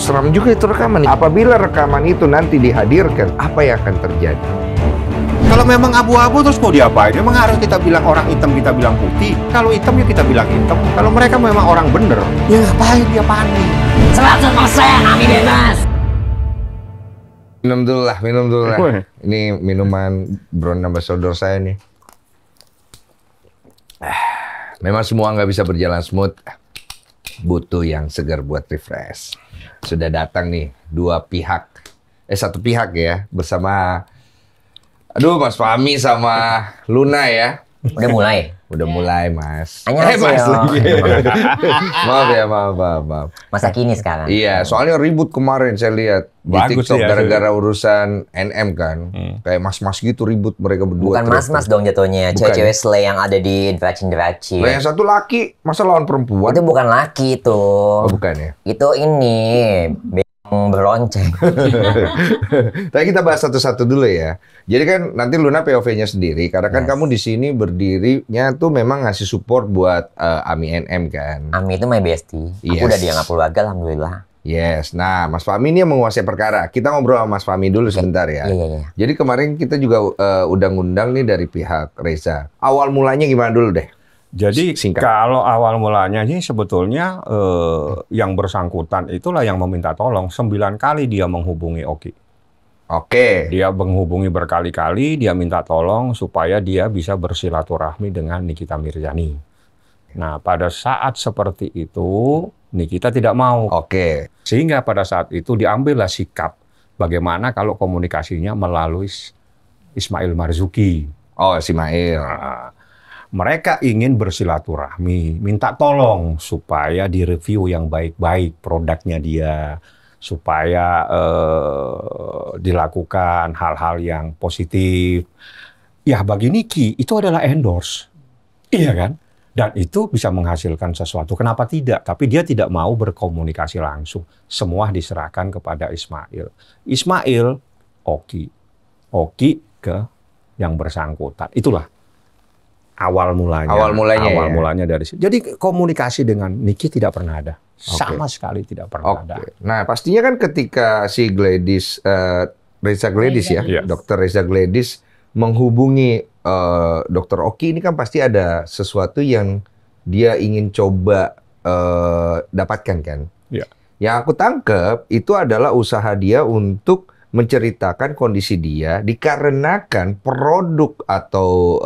seram juga itu rekaman. Apabila rekaman itu nanti dihadirkan, apa yang akan terjadi? Kalau memang abu-abu terus mau diapain? Memang harus kita bilang orang hitam, kita bilang putih. Kalau hitam ya kita bilang hitam. Kalau mereka memang orang bener, ya ngapain dia panik? 100% Ami bebas. Minum dulu lah. Ini minuman brand ambassador saya nih. Memang semua nggak bisa berjalan smooth. Butuh yang segar buat refresh. Sudah datang nih satu pihak ya bersama. Aduh, Mas Fahmi sama Luna ya. Udah mulai? Udah mulai, Mas. Annyeonghaseyo. Mas lagi. Maaf ya, maaf. Masa kini sekarang. Iya, soalnya ribut kemarin saya lihat di Bagus TikTok ya, gara-gara urusan NM kan. Kayak mas-mas gitu ribut mereka berdua. Bukan mas-mas dong jatuhnya, Bukan. cewek-cewek slay yang ada di Dvacin. Lah yang satu laki, masa lawan perempuan? Itu bukan laki itu. Oh, bukan ya? Itu ini beronceng. Tapi kita bahas satu-satu dulu ya. Jadi kan nanti Luna POV-nya sendiri, karena kan kamu di sini berdirinya tuh memang ngasih support buat Ami NM kan. Ami itu my bestie. Aku Yes. udah dianggap keluarga, alhamdulillah. Yes. Nah, Mas Fahmi ini yang menguasai perkara. Kita ngobrol sama Mas Fahmi dulu sebentar ya. Iya. Jadi kemarin kita juga udah ngundang nih dari pihak Reza. Awal mulanya gimana dulu deh? Jadi Singkat. kalau awal mulanya sih sebetulnya yang bersangkutan itulah yang meminta tolong. 9 kali dia menghubungi Oki. Oke. Dia menghubungi berkali-kali, dia minta tolong supaya dia bisa bersilaturahmi dengan Nikita Mirzani. Nah, pada saat seperti itu, Nikita tidak mau. Oke. Sehingga pada saat itu diambillah sikap bagaimana kalau komunikasinya melalui Ismail Marzuki. Oh, si Mail. Nah, mereka ingin bersilaturahmi, minta tolong supaya direview yang baik-baik produknya dia, supaya dilakukan hal-hal yang positif. Ya bagi Niki itu adalah endorse, iya kan? Dan itu bisa menghasilkan sesuatu. Kenapa tidak? Tapi dia tidak mau berkomunikasi langsung. Semua diserahkan kepada Ismail. Ismail, Oki ke yang bersangkutan. Itulah awal mulanya. Awal mulanya Dari situ. Jadi komunikasi dengan Niki tidak pernah ada. Sama sekali tidak pernah ada. Nah, pastinya kan ketika si Gladys, Reza Gladys ya, Iya. Dokter Reza Gladys menghubungi Dokter Oki, ini kan pasti ada sesuatu yang dia ingin coba dapatkan kan? Iya. Yang aku tangkap itu adalah usaha dia untuk menceritakan kondisi dia dikarenakan produk atau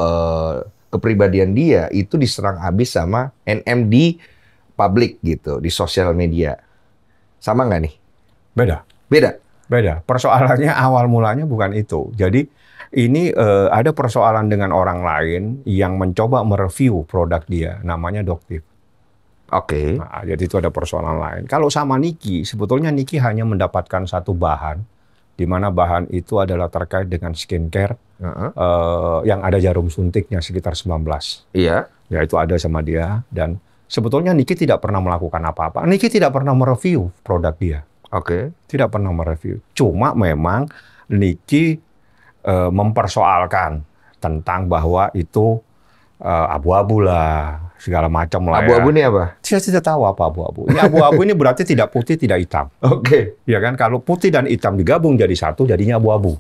kepribadian dia itu diserang habis sama NM di publik gitu, di sosial media. Sama nggak nih? Beda. Beda? Persoalannya awal mulanya bukan itu. Jadi ini ada persoalan dengan orang lain yang mencoba mereview produk dia, namanya Doktif. Oke. Nah, jadi itu ada persoalan lain. Kalau sama Niki, sebetulnya Niki hanya mendapatkan satu bahan, di mana bahan itu adalah terkait dengan skincare yang ada jarum suntiknya sekitar 19. Iya. Ya itu ada sama dia, dan sebetulnya Niki tidak pernah melakukan apa-apa. Niki tidak pernah mereview produk dia. Oke. Tidak pernah mereview. Cuma memang Niki mempersoalkan tentang bahwa itu abu-abu lah, segala macam lah. Abu-abu ya. ini apa? Saya tidak tahu apa abu-abu. Ini abu-abu ini berarti tidak putih, tidak hitam. Oke. Ya kan? Kalau putih dan hitam digabung jadi satu, jadinya abu-abu.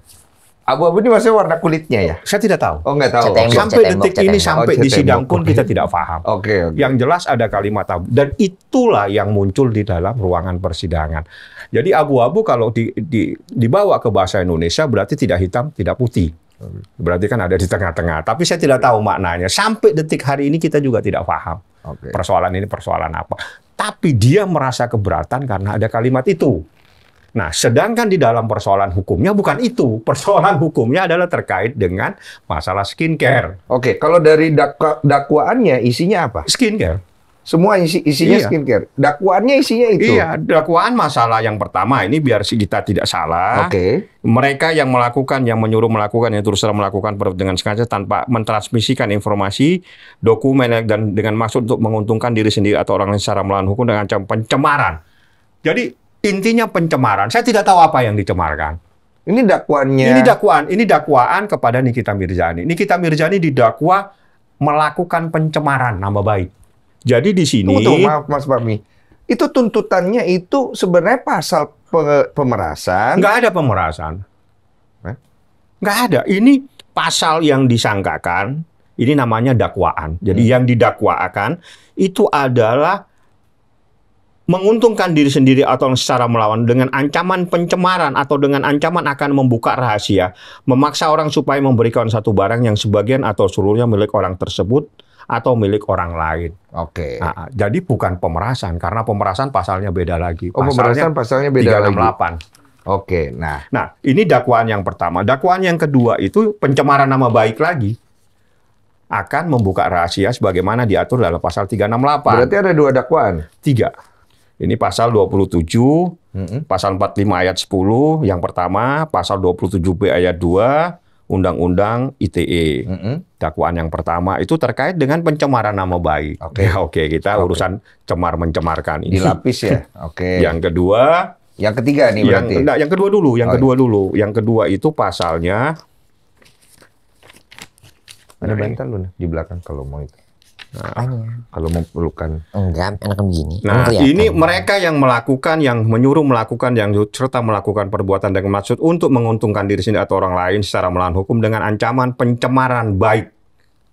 Abu-abu ini maksudnya warna kulitnya ya? Saya tidak tahu. Oh, nggak tahu. Tembok, Sampai detik ini, tembok. sampai di sidang pun kita tidak paham. Oke. Yang jelas ada kalimat abu. Dan itulah yang muncul di dalam ruangan persidangan. Jadi abu-abu kalau dibawa ke bahasa Indonesia berarti tidak hitam, tidak putih. Berarti kan ada di tengah-tengah. Tapi saya tidak tahu maknanya. Sampai detik hari ini kita juga tidak paham. Oke. Persoalan ini persoalan apa. Tapi dia merasa keberatan karena ada kalimat itu. Nah, sedangkan di dalam persoalan hukumnya bukan itu. Persoalan hukumnya adalah terkait dengan masalah skincare. Oke, kalau dari dakwaannya isinya apa? Skincare. Semua isinya Iya. skincare. Dakwaannya isinya itu. Iya, dakwaan masalah yang pertama ini biar kita tidak salah. Oke. Mereka yang melakukan, yang menyuruh melakukan, yang terus terang melakukan dengan sengaja tanpa mentransmisikan informasi, dokumen dan dengan maksud untuk menguntungkan diri sendiri atau orang lain secara melawan hukum dengan ancaman pencemaran. Jadi intinya pencemaran. Saya tidak tahu apa yang dicemarkan. Ini dakwaannya. Ini dakwaan kepada Nikita Mirzani. Nikita Mirzani didakwa melakukan pencemaran nama baik. Jadi di sini Tunggu, maaf Mas Fahmi. Itu tuntutannya itu sebenarnya pasal pemerasan. Nggak ada pemerasan. Hah? Nggak ada. Ini pasal yang disangkakan, ini namanya dakwaan. Jadi yang didakwakan itu adalah menguntungkan diri sendiri atau secara melawan dengan ancaman pencemaran atau dengan ancaman akan membuka rahasia, memaksa orang supaya memberikan satu barang yang sebagian atau seluruhnya milik orang tersebut atau milik orang lain. Oke. Nah, jadi bukan pemerasan, karena pemerasan pasalnya beda lagi. Oh, pemerasan pasalnya beda lagi. 368. Oke, nah. Nah, ini dakwaan yang pertama. Dakwaan yang kedua itu pencemaran nama baik lagi. Akan membuka rahasia sebagaimana diatur dalam pasal 368. Berarti ada 2 dakwaan? 3. Ini pasal 27, pasal 45 ayat 10, yang pertama, pasal 27B ayat 2, Undang-Undang ITE. Dakwaan yang pertama itu terkait dengan pencemaran nama baik. Oke, kita urusan cemar-mencemarkan ini. Dilapis ya? Oke. Yang kedua... Yang ketiga nih berarti? Yang kedua dulu, Yang kedua itu pasalnya... Ada bantal lu di belakang kalau mau itu. Apanya? Kalau mau pelukan. Enggak, enak begini. Nah, Emang kelihatan. ini mereka yang melakukan, yang menyuruh melakukan, yang serta melakukan perbuatan dengan maksud untuk menguntungkan diri sendiri atau orang lain secara melawan hukum dengan ancaman pencemaran baik.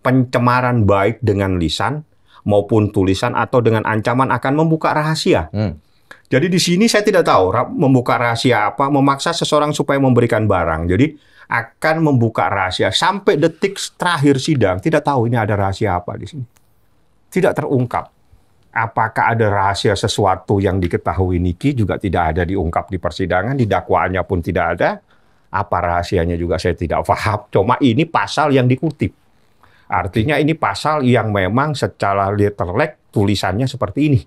Pencemaran baik dengan lisan maupun tulisan atau dengan ancaman akan membuka rahasia. Jadi di sini saya tidak tahu membuka rahasia apa, memaksa seseorang supaya memberikan barang. Jadi akan membuka rahasia sampai detik terakhir sidang, tidak tahu ini ada rahasia apa di sini. Tidak terungkap. Apakah ada rahasia sesuatu yang diketahui Niki juga tidak ada diungkap di persidangan, di dakwaannya pun tidak ada. Apa rahasianya juga saya tidak paham. Cuma ini pasal yang dikutip. Artinya ini pasal yang memang secara letterlek tulisannya seperti ini.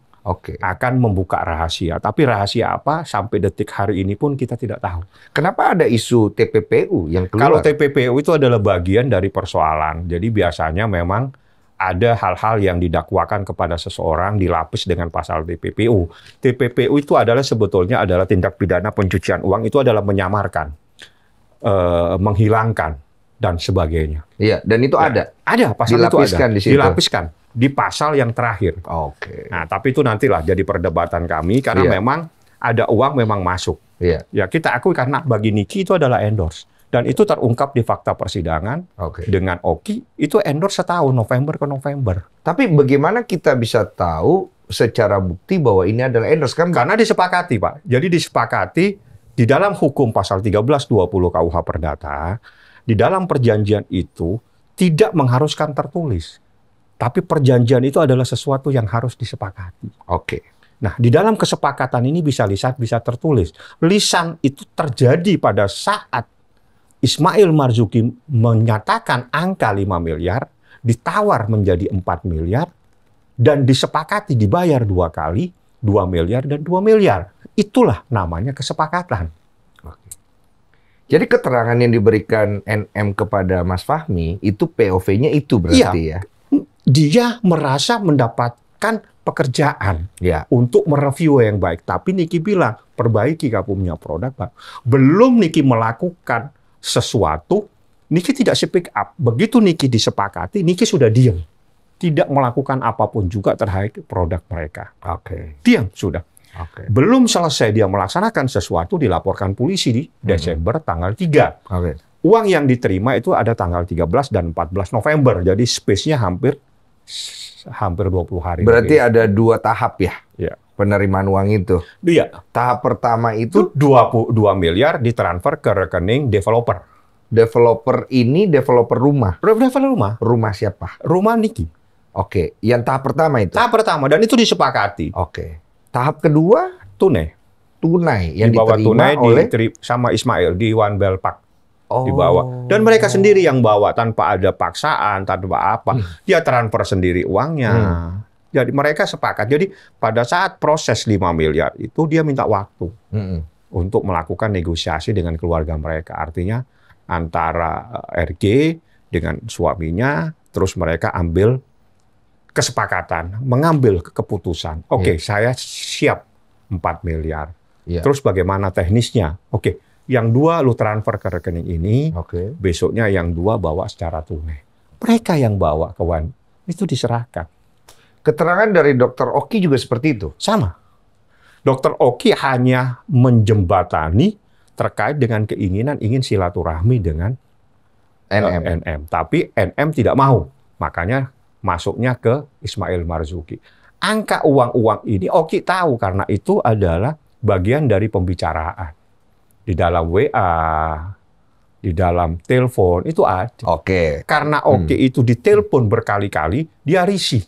Akan membuka rahasia. Tapi rahasia apa sampai detik hari ini pun kita tidak tahu. Kenapa ada isu TPPU yang Kalau keluar? TPPU itu adalah bagian dari persoalan. Jadi biasanya memang ada hal-hal yang didakwakan kepada seseorang dilapis dengan pasal TPPU. TPPU itu adalah sebetulnya adalah tindak pidana pencucian uang, itu adalah menyamarkan, menghilangkan, dan sebagainya. Iya, dan itu ada? Ada, pasal dilapiskan itu ada. Di situ? Dilapiskan di pasal yang terakhir. Nah, tapi itu nantilah jadi perdebatan kami, karena memang ada uang memang masuk. Ya, kita akui karena bagi Niki itu adalah endorse. Dan itu terungkap di fakta persidangan dengan Oki, itu endorse setahun, November ke November. Tapi bagaimana kita bisa tahu secara bukti bahwa ini adalah endorse? Karena disepakati, Pak. Jadi disepakati di dalam hukum pasal 1320 KUH Perdata, di dalam perjanjian itu tidak mengharuskan tertulis. Tapi perjanjian itu adalah sesuatu yang harus disepakati. Nah, di dalam kesepakatan ini bisa lisan, bisa tertulis. Lisan itu terjadi pada saat Ismail Marzuki menyatakan angka 5 miliar, ditawar menjadi 4 miliar, dan disepakati dibayar 2 kali, 2 miliar dan 2 miliar. Itulah namanya kesepakatan. Jadi keterangan yang diberikan NM kepada Mas Fahmi, itu POV-nya itu berarti ya? Dia merasa mendapatkan pekerjaan untuk mereview yang baik. Tapi Niki bilang, perbaiki kamu punya produk, Pak. Belum Niki melakukan sesuatu, Niki tidak speak up. Begitu Niki disepakati, Niki sudah diam. Tidak melakukan apapun juga terhadap produk mereka. Diam sudah. Belum selesai dia melaksanakan sesuatu, dilaporkan polisi di Desember tanggal 3. Uang yang diterima itu ada tanggal 13 dan 14 November. Jadi space-nya hampir 20 hari. Berarti ada 2 tahap ya? Penerimaan uang itu. Tahap pertama itu 22 miliar ditransfer ke rekening developer. Developer ini developer rumah. Developer rumah. Rumah siapa? Rumah Niki. Yang tahap pertama itu. Tahap pertama dan itu disepakati. Tahap kedua tunai yang dibawa diterima tunai oleh sama Ismail di One Bell Park. Dibawa. Dan mereka sendiri yang bawa tanpa ada paksaan, tanpa apa. Dia transfer sendiri uangnya. Jadi mereka sepakat. Jadi pada saat proses 5 miliar itu dia minta waktu untuk melakukan negosiasi dengan keluarga mereka. Artinya antara RG dengan suaminya, terus mereka ambil kesepakatan, mengambil keputusan. Saya siap 4 miliar. Terus bagaimana teknisnya? Yang 2 lu transfer ke rekening ini, besoknya yang 2 bawa secara tunai. Mereka yang bawa ke One, itu diserahkan. Keterangan dari Dr. Oki juga seperti itu? Sama. Dr. Oki hanya menjembatani terkait dengan keinginan ingin silaturahmi dengan NM. Tapi NM tidak mau. Makanya masuknya ke Ismail Marzuki. Angka uang-uang ini Oki tahu karena itu adalah bagian dari pembicaraan. Di dalam WA, di dalam telepon, itu ada. Oke. Karena Oki itu ditelepon berkali-kali, dia risih.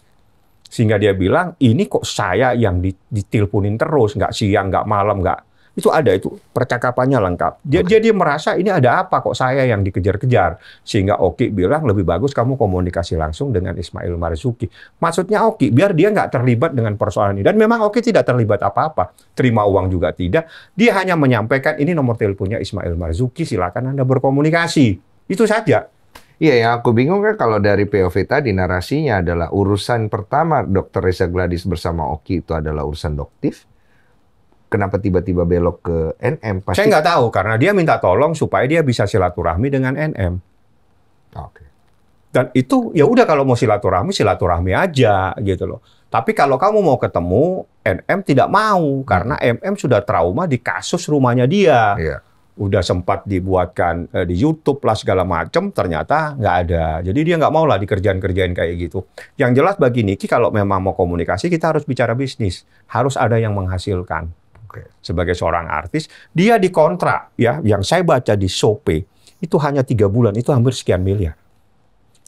Sehingga dia bilang, ini kok saya yang diteleponin terus, nggak siang, nggak malam, nggak. Itu ada, itu percakapannya lengkap. Dia merasa ini ada apa kok saya yang dikejar-kejar. Sehingga Oki bilang, lebih bagus kamu komunikasi langsung dengan Ismail Marzuki. Maksudnya Oki, biar dia nggak terlibat dengan persoalan ini. Dan memang Oki tidak terlibat apa-apa. Terima uang juga tidak. Dia hanya menyampaikan, ini nomor teleponnya Ismail Marzuki, silakan Anda berkomunikasi. Itu saja. Iya, yang aku bingung kan kalau dari POV tadi narasinya adalah urusan pertama Dr. Reza Gladys bersama Oki itu adalah urusan doktif. Kenapa tiba-tiba belok ke NM? Pasti... Saya nggak tahu, karena dia minta tolong supaya dia bisa silaturahmi dengan NM. Oke. Dan itu ya udah kalau mau silaturahmi aja gitu loh. Tapi kalau kamu mau ketemu, NM tidak mau karena MM sudah trauma di kasus rumahnya dia. Iya. Udah sempat dibuatkan di YouTube lah segala macam, ternyata nggak ada. Jadi dia nggak mau lah dikerjain kayak gitu. Yang jelas bagi Niki kalau memang mau komunikasi kita harus bicara bisnis, harus ada yang menghasilkan. Sebagai seorang artis, dia dikontrak ya, yang saya baca di Shopee itu hanya 3 bulan, itu hampir sekian miliar.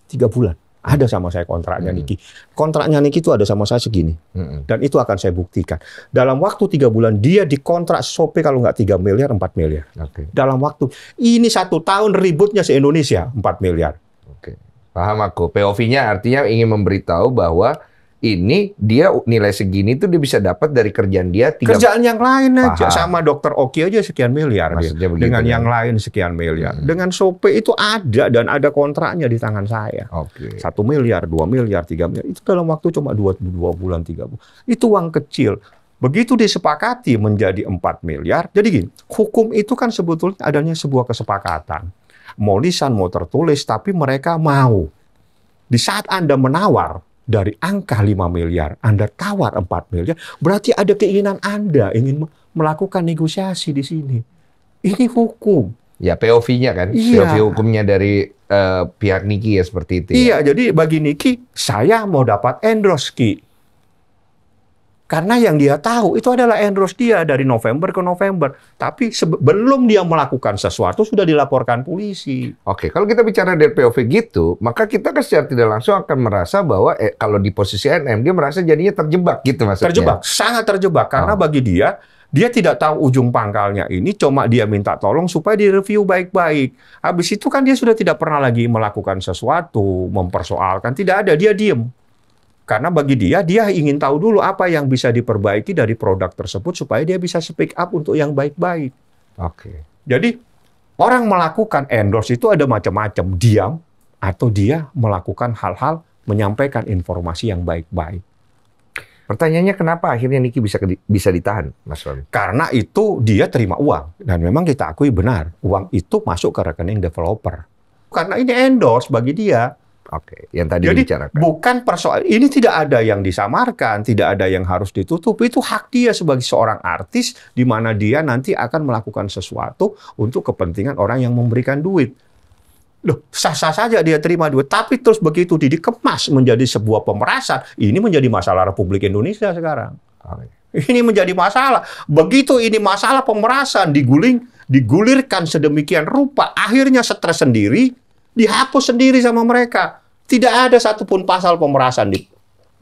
3 bulan. Ada sama saya kontraknya Niki. Kontraknya Niki itu ada sama saya segini. Dan itu akan saya buktikan. Dalam waktu 3 bulan, dia dikontrak Shopee kalau nggak 3 miliar, 4 miliar. Dalam waktu. Ini 1 tahun ributnya se-Indonesia, 4 miliar. Oke. Paham aku. POV-nya artinya ingin memberitahu bahwa ini dia nilai segini tuh dia bisa dapat dari kerjaan dia. Kerjaan yang lain aja. Sama Dr. Oki aja sekian miliar. Maksudnya begitu, dengan ya? yang lain sekian miliar. Dengan Shopee itu ada dan ada kontraknya di tangan saya. 1 miliar, 2 miliar, 3 miliar. Itu dalam waktu cuma 2 bulan, 3 bulan. Itu uang kecil. Begitu disepakati menjadi 4 miliar. Jadi gini, hukum itu kan sebetulnya adanya sebuah kesepakatan. Mau lisan, mau tertulis, tapi mereka mau. Di saat Anda menawar, dari angka 5 miliar, Anda tawar 4 miliar, berarti ada keinginan Anda ingin melakukan negosiasi di sini. Ini hukum. Ya, POV-nya kan? Iya. POV hukumnya dari pihak Niki ya seperti itu. Iya, jadi bagi Niki, saya mau dapat endorse, Ki. Karena yang dia tahu itu adalah endorse dia dari November ke November. Tapi sebelum dia melakukan sesuatu sudah dilaporkan polisi. Oke, kalau kita bicara dari POV gitu, maka kita kan secara tidak langsung akan merasa bahwa kalau di posisi NM dia merasa jadinya terjebak gitu maksudnya. Terjebak, sangat terjebak. Karena bagi dia tidak tahu ujung pangkalnya ini, cuma dia minta tolong supaya direview baik-baik. Habis itu kan dia sudah tidak pernah lagi melakukan sesuatu, mempersoalkan. Tidak ada, dia diem. Karena bagi dia ingin tahu dulu apa yang bisa diperbaiki dari produk tersebut supaya dia bisa speak up untuk yang baik-baik. Oke. Jadi orang melakukan endorse itu ada macam-macam, diam atau dia melakukan hal-hal menyampaikan informasi yang baik-baik. Pertanyaannya kenapa akhirnya Niki bisa ditahan, Mas Roni? Karena itu dia terima uang dan memang kita akui benar uang itu masuk ke rekening developer. Karena ini endorse bagi dia. Oke, yang tadi jadi dibicarakan. Bukan persoalan ini, tidak ada yang disamarkan, tidak ada yang harus ditutup. Itu hak dia sebagai seorang artis di mana dia nanti akan melakukan sesuatu untuk kepentingan orang yang memberikan duit. Loh, sah-sah saja dia terima duit, tapi terus begitu dikemas menjadi sebuah pemerasan, ini menjadi masalah Republik Indonesia sekarang. Ini menjadi masalah. Begitu ini masalah pemerasan digulirkan sedemikian rupa, akhirnya stres sendiri, dihapus sendiri sama mereka. Tidak ada satupun pasal pemerasan di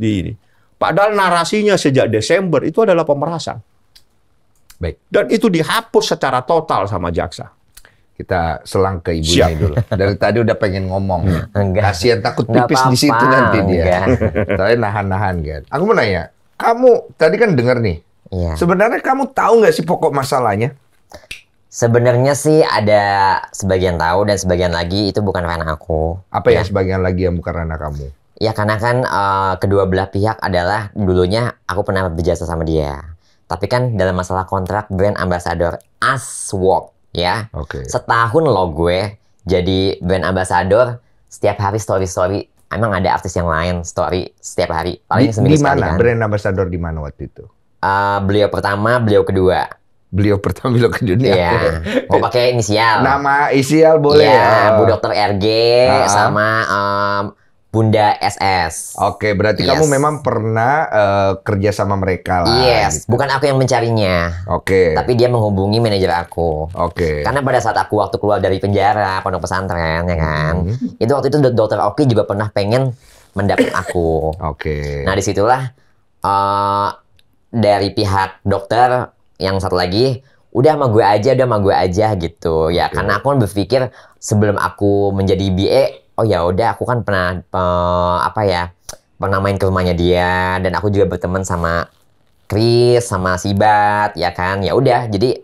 ini. Padahal narasinya sejak Desember itu adalah pemerasan. Baik. Dan itu dihapus secara total sama jaksa. Kita selang ke ibunya dulu. Dari tadi udah pengen ngomong. Kasihan takut pipis di situ nanti dia. Soalnya nahan-nahan kan. Aku mau nanya, kamu tadi kan dengar nih. Iya. Sebenarnya kamu tahu nggak sih pokok masalahnya? Sebenarnya sih ada sebagian tahu dan sebagian lagi itu bukan ranah aku. Apa ya sebagian lagi yang bukan ranah kamu? Ya karena kan kedua belah pihak adalah dulunya aku pernah berjasa sama dia. Tapi kan dalam masalah kontrak brand ambassador Aswalk ya. Setahun loh gue jadi brand ambassador, setiap hari story. Emang ada artis yang lain story setiap hari. Paling seminggu sekali kan. Brand ambassador di mana waktu itu? Beliau pertama, beliau kedua. Beliau pertama, beliau kedua. Iya. Mau pakai inisial. Nama inisial boleh. Iya, Bu Dokter RG sama Bunda SS. Oke, berarti kamu memang pernah kerja sama mereka lah. Yes, gitu. bukan aku yang mencarinya. Oke. Tapi dia menghubungi manajer aku. Oke. Karena pada saat aku waktu keluar dari penjara, pondok pesantren, ya kan. Itu waktu itu Dokter Oki juga pernah pengen mendapat aku. Oke. Nah, disitulah dari pihak dokter yang satu lagi, udah sama gue aja gitu. Ya, karena aku kan berpikir sebelum aku menjadi BA, oh ya udah aku kan pernah pernah main ke rumahnya dia, dan aku juga berteman sama Chris sama Sibat, ya kan. Ya udah, jadi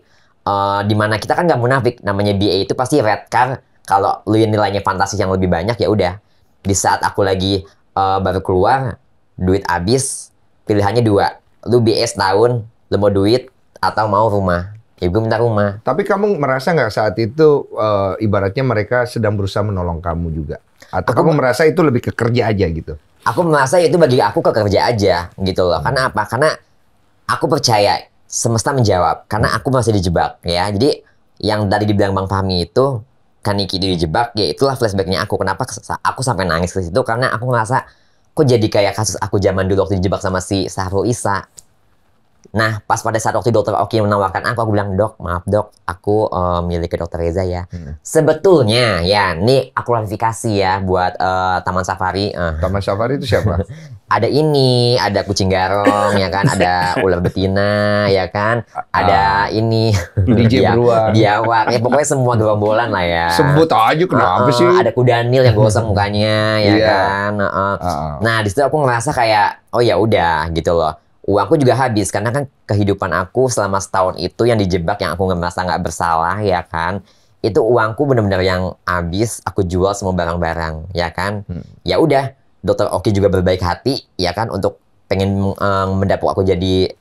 dimana kita kan nggak munafik, namanya BA itu pasti red card. Kalau lu nilainya fantastis yang lebih banyak, ya udah. Di saat aku lagi baru keluar, duit habis, pilihannya dua. Lu BA setahun, lu mau duit atau mau rumah. Ya gue minta rumah. Tapi kamu merasa nggak saat itu ibaratnya mereka sedang berusaha menolong kamu juga? Atau kamu merasa itu lebih ke kerja aja gitu? Aku merasa itu bagi aku ke kerja aja gitu loh. Karena apa? Karena aku percaya semesta menjawab. Karena aku masih dijebak ya. Jadi yang tadi dibilang Bang Fahmi itu, Kaniki dijebak, ya itulah flashbacknya aku. Kenapa aku sampai nangis ke situ? Karena aku ngerasa kok jadi kayak kasus aku zaman dulu waktu dijebak sama si Sahrul Isa. Nah, pas pada saat waktu Dokter Oki menawarkan aku bilang, Dok, maaf Dok, aku milih ke Dokter Reza ya. Sebetulnya, ya, ini aku klarifikasi ya buat Taman Safari. Taman Safari itu siapa? Ada ini, ada kucing garong, ya kan, ada ular betina, ya kan, ada ini, DJ Beruang, biawak, ya pokoknya semua gerombolan lah ya. Sebut aja kenapa sih? Ada kudanil yang gosong mukanya, ya kan. Nah, di situ aku ngerasa kayak, oh ya udah gitu loh. Uangku juga habis karena kan kehidupan aku selama setahun itu yang dijebak, yang aku merasa nggak bersalah, ya kan. Itu uangku benar-benar yang habis, aku jual semua barang-barang, ya kan. Ya udah, Dokter Oki juga berbaik hati, ya kan, untuk pengen mendapuk aku jadi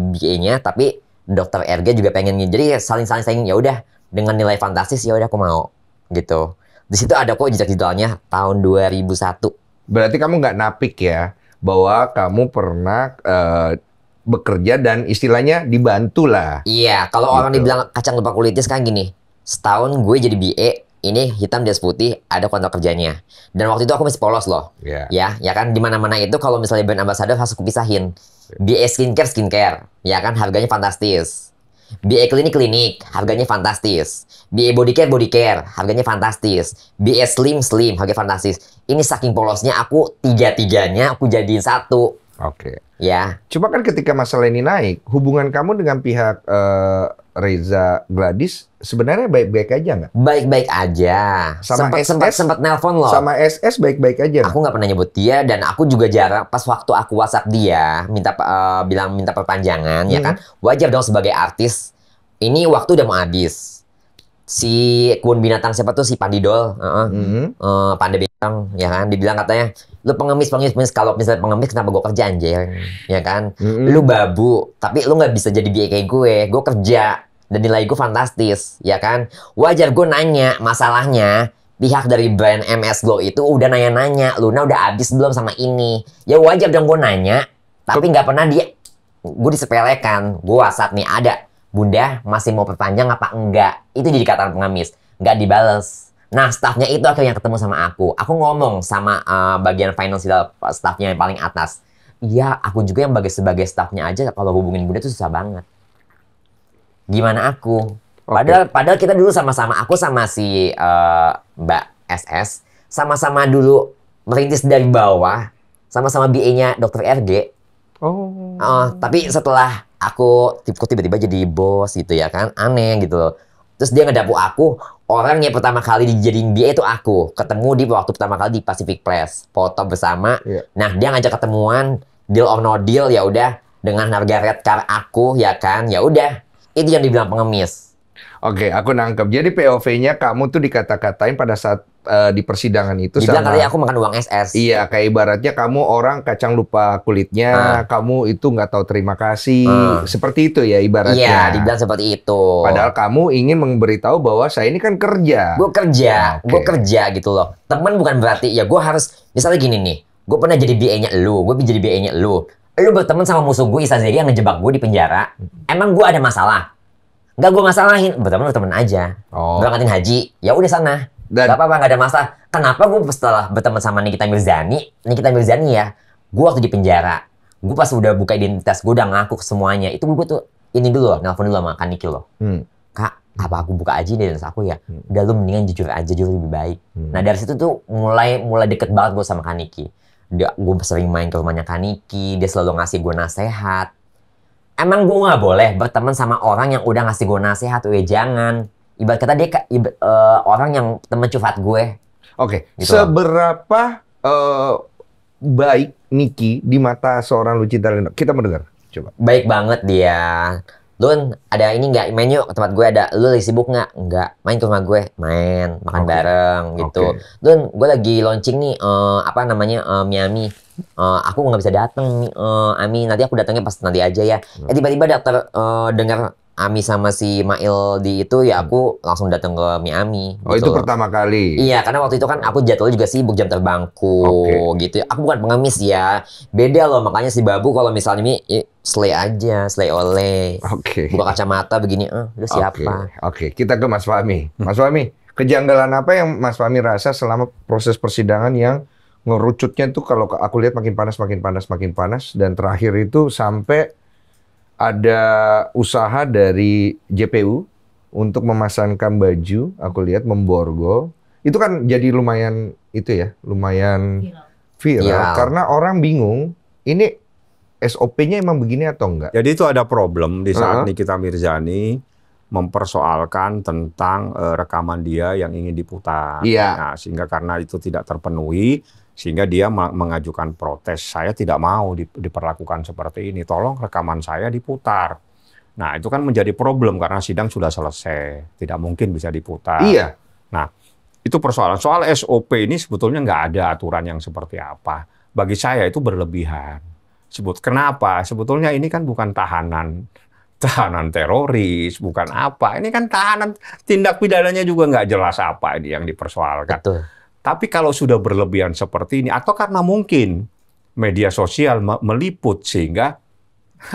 BA-nya, tapi Dokter RG juga pengen, jadi saling. Ya udah, dengan nilai fantastis ya udah aku mau, gitu. Di situ ada kok jejak digitalnya tahun 2001. Berarti kamu nggak napik ya? Bahwa kamu pernah bekerja dan istilahnya dibantu lah. Iya, kalau gitu. orang dibilang kacang lupa kulitis kan gini, setahun gue jadi BA, ini hitam di atas putih, ada kontrak kerjanya. Dan waktu itu aku masih polos loh. Ya kan, di mana-mana itu kalau misalnya brand ambassador harus aku pisahin. BA skincare, ya kan, harganya fantastis. BA klinik, harganya fantastis. BA body care, harganya fantastis. BA slim, harganya fantastis. Ini saking polosnya aku tiga-tiganya aku jadiin satu. Oke. Ya. Cuma kan ketika masalah ini naik, hubungan kamu dengan pihak Reza Gladys sebenarnya baik-baik aja nggak? Baik-baik aja. Sempat nelpon loh. Sama SS baik-baik aja. Aku nggak pernah nyebut dia, dan aku juga jarang pas waktu aku WhatsApp dia bilang minta perpanjangan, ya kan. Wajar dong sebagai artis. Ini waktu udah mau habis. Si kebun binatang siapa tuh, si Pandidol, Panda Bintang, ya kan, dibilang katanya, lu pengemis, kalau misalnya pengemis kenapa gue kerja anjir, ya kan, lu babu, tapi lu nggak bisa jadi BA kayak gue kerja, dan nilai gue fantastis, ya kan, wajar gue nanya, masalahnya, pihak dari brand MS Glow itu udah nanya-nanya, Luna udah habis belum sama ini, ya wajar dong gue nanya, tapi nggak pernah gue disepelekan, gue WhatsApp nih ada, Bunda, masih mau perpanjang apa enggak? Itu jadi kata pengemis. Enggak dibales. Nah, staffnya itu akhirnya ketemu sama aku. Aku ngomong sama bagian financial staffnya yang paling atas. Iya, aku juga yang sebagai staffnya aja kalau hubungin Bunda itu susah banget. Gimana aku? Padahal kita dulu sama-sama, aku sama si Mbak SS, sama-sama dulu merintis dari bawah, sama-sama BA-nya Dokter RG. Tapi setelah aku tiba-tiba jadi bos gitu, ya kan, aneh gitu loh. Terus dia ngedapuk aku, orangnya pertama kali dijadiin BA itu aku. Ketemu di waktu pertama kali di Pacific Place, foto bersama. Nah, dia ngajak ketemuan, deal or no deal, ya udah, dengan harga red card aku, ya kan, ya udah. Itu yang dibilang pengemis. Oke, aku nangkep. Jadi POV-nya kamu tuh dikata-katain pada saat di persidangan itu dibilang kali aku makan uang SS. Iya, kayak ibaratnya kamu orang kacang lupa kulitnya, kamu itu nggak tahu terima kasih, seperti itu ya ibaratnya. Iya, dibilang seperti itu. Padahal kamu ingin memberitahu bahwa saya ini kan kerja. Gue kerja gitu loh. Temen bukan berarti ya gue harus, misalnya gini nih, gue pernah jadi BA-nya lu, gue jadi BA-nya lu. lu berteman sama musuh gue Isa Zegi yang ngejebak gue di penjara. Emang gue ada masalah? Nggak gue masalahin, berteman aja. Berangkatin haji, ya udah sana. Gak apa-apa, nggak ada masalah. Kenapa gue setelah berteman sama Nikita Mirzani ya, gue waktu di penjara, gue pas udah buka identitas, gue udah ngaku ke semuanya. Itu gue tuh ini dulu loh, nelfon dulu sama Kak Niki loh. Kak, apa aku buka aja identitas aku ya? Udah lu mendingan jujur aja, jujur lebih baik. Nah dari situ tuh mulai deket banget gue sama Kak Niki. Gue sering main ke rumahnya Kak Niki, dia selalu ngasih gue nasehat. Emang gue nggak boleh berteman sama orang yang udah ngasih gue nasehat? Jangan. Ibarat kata dia orang yang temen curhat gue. Oke. Gitu. Seberapa baik Niki di mata seorang Lucinta Lindor? Kita mendengar. Coba. Baik banget dia. Lun, ada ini nggak? Main yuk ke tempat gue ada. Lu lagi sibuk nggak? Nggak. Main ke rumah gue. Main. Makan bareng gitu. Lun, gue lagi launching nih Miami. Aku nggak bisa dateng nih, Ami. Nanti aku datangnya pas nanti aja ya. Tiba-tiba dengar Ami sama si Mail di itu ya aku langsung datang ke Miami. Oh gitu. Itu pertama kali? Iya, karena waktu itu kan aku jadwalnya juga sibuk jam terbangku gitu. Aku bukan pengemis ya. Beda loh, makanya si Babu kalau misalnya slay aja, slay oleh. Buka kacamata begini, lu siapa? Kita ke Mas Fahmi. Mas Fahmi, kejanggalan apa yang Mas Fahmi rasa selama proses persidangan yang ngerucutnya tuh kalau aku lihat makin panas dan terakhir itu sampai ada usaha dari JPU untuk memasangkan baju, aku lihat memborgol. Itu kan jadi lumayan viral. Karena orang bingung, ini SOP-nya emang begini atau enggak? Jadi itu ada problem di saat Nikita Mirzani mempersoalkan tentang rekaman dia yang ingin diputar. Nah, sehingga karena itu tidak terpenuhi, sehingga dia mengajukan protes. Saya tidak mau diperlakukan seperti ini. Tolong rekaman saya diputar. Nah, itu kan menjadi problem karena sidang sudah selesai. Tidak mungkin bisa diputar. Iya. Nah, itu persoalan. Soal SOP ini sebetulnya nggak ada aturan yang seperti apa. Bagi saya itu berlebihan. Kenapa? Sebetulnya ini kan bukan tahanan teroris, bukan apa. Ini kan tahanan, tindak pidananya juga nggak jelas apa ini yang dipersoalkan. Betul. Tapi kalau sudah berlebihan seperti ini, atau karena mungkin media sosial meliput sehingga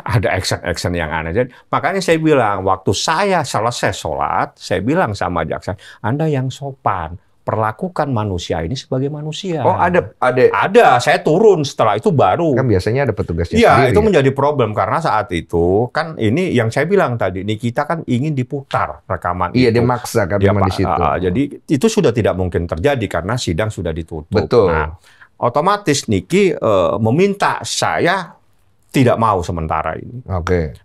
ada action-action yang aneh. Jadi, makanya saya bilang, waktu saya selesai sholat, saya bilang sama jaksa, Anda yang sopan, perlakukan manusia ini sebagai manusia. Oh, ada. Ada, saya turun setelah itu baru. Kan biasanya ada petugasnya sendiri. Iya, itu menjadi problem karena saat itu kan ini yang saya bilang tadi, Nikita kan ingin diputar rekaman itu. Iya, dia maksa kan di situ. Jadi itu sudah tidak mungkin terjadi karena sidang sudah ditutup. Betul. Nah, otomatis Niki meminta saya tidak mau sementara ini.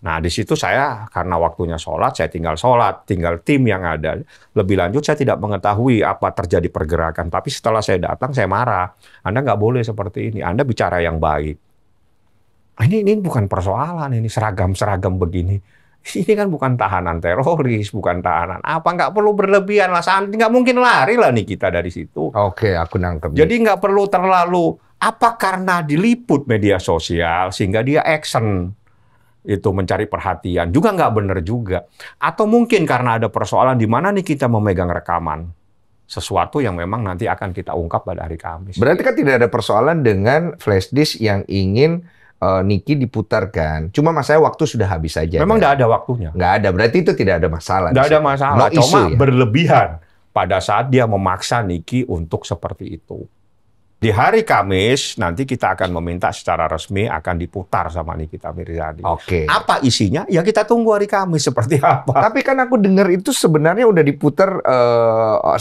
Nah, di situ saya karena waktunya sholat, saya tinggal sholat, tinggal tim yang ada. Lebih lanjut, saya tidak mengetahui apa terjadi pergerakan. Tapi setelah saya datang, saya marah. Anda nggak boleh seperti ini. Anda bicara yang baik. Ini bukan persoalan, ini seragam begini. Ini kan bukan tahanan teroris, bukan tahanan apa. Nggak perlu berlebihan lah. Nggak mungkin lari lah nih kita dari situ. Aku nangkep. Jadi nggak perlu terlalu. Apa karena diliput media sosial sehingga dia action itu mencari perhatian juga nggak benar juga, atau mungkin karena ada persoalan di mana nih kita memegang rekaman sesuatu yang memang nanti akan kita ungkap pada hari Kamis. Berarti kan tidak ada persoalan dengan flash disk yang ingin Niki diputarkan. Cuma masalahnya waktu sudah habis saja. Memang nggak ada waktunya. Nggak ada. Berarti itu tidak ada masalah. Nggak ada masalah. Cuma ya? Berlebihan pada saat dia memaksa Niki untuk seperti itu. Di hari Kamis, nanti kita akan meminta secara resmi akan diputar sama Nikita Mirzani. Apa isinya? Ya kita tunggu hari Kamis seperti apa. Tapi kan aku dengar itu sebenarnya udah diputar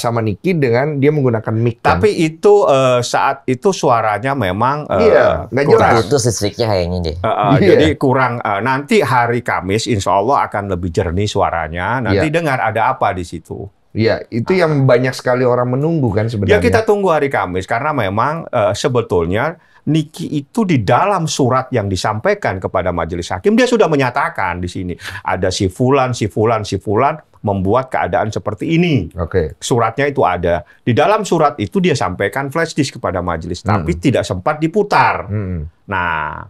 sama Niki dengan dia menggunakan mic. Tapi itu saat itu suaranya memang nggak jelas. Itu listriknya kayaknya deh. Jadi kurang. Nanti hari Kamis, insya Allah akan lebih jernih suaranya. Nanti dengar ada apa di situ. Ya, itu yang banyak sekali orang menunggu kan sebenarnya. Ya kita tunggu hari Kamis karena memang sebetulnya Niki itu di dalam surat yang disampaikan kepada majelis hakim dia sudah menyatakan di sini ada si fulan membuat keadaan seperti ini. Suratnya itu ada. Di dalam surat itu dia sampaikan flash disk kepada majelis tapi tidak sempat diputar. Nah,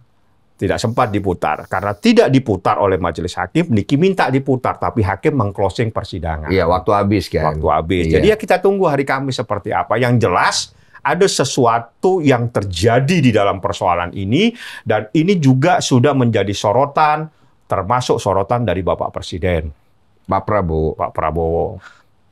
tidak sempat diputar. Karena tidak diputar oleh majelis hakim, Niki minta diputar, tapi hakim meng-closing persidangan. Iya, waktu habis kan. Waktu habis. Jadi ya kita tunggu hari Kamis seperti apa. Yang jelas ada sesuatu yang terjadi di dalam persoalan ini, dan ini juga sudah menjadi sorotan, termasuk sorotan dari Bapak Presiden. Pak Prabowo. Pak Prabowo.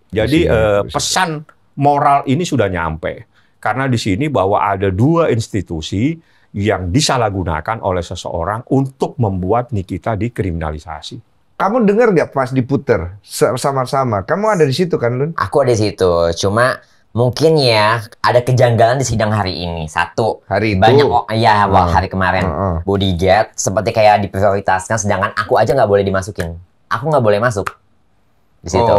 Jadi pesan moral ini sudah nyampe. Karena di sini bahwa ada dua institusi yang disalahgunakan oleh seseorang untuk membuat Nikita dikriminalisasi. Kamu dengar nggak pas diputer sama-sama? Kamu ada di situ kan, Lun? Aku ada di situ. Cuma mungkin ya ada kejanggalan di sidang hari ini. Satu, hari itu banyak hari kemarin bodyguard seperti kayak diprioritaskan, sedangkan aku aja nggak boleh dimasukin. Aku nggak boleh masuk di situ.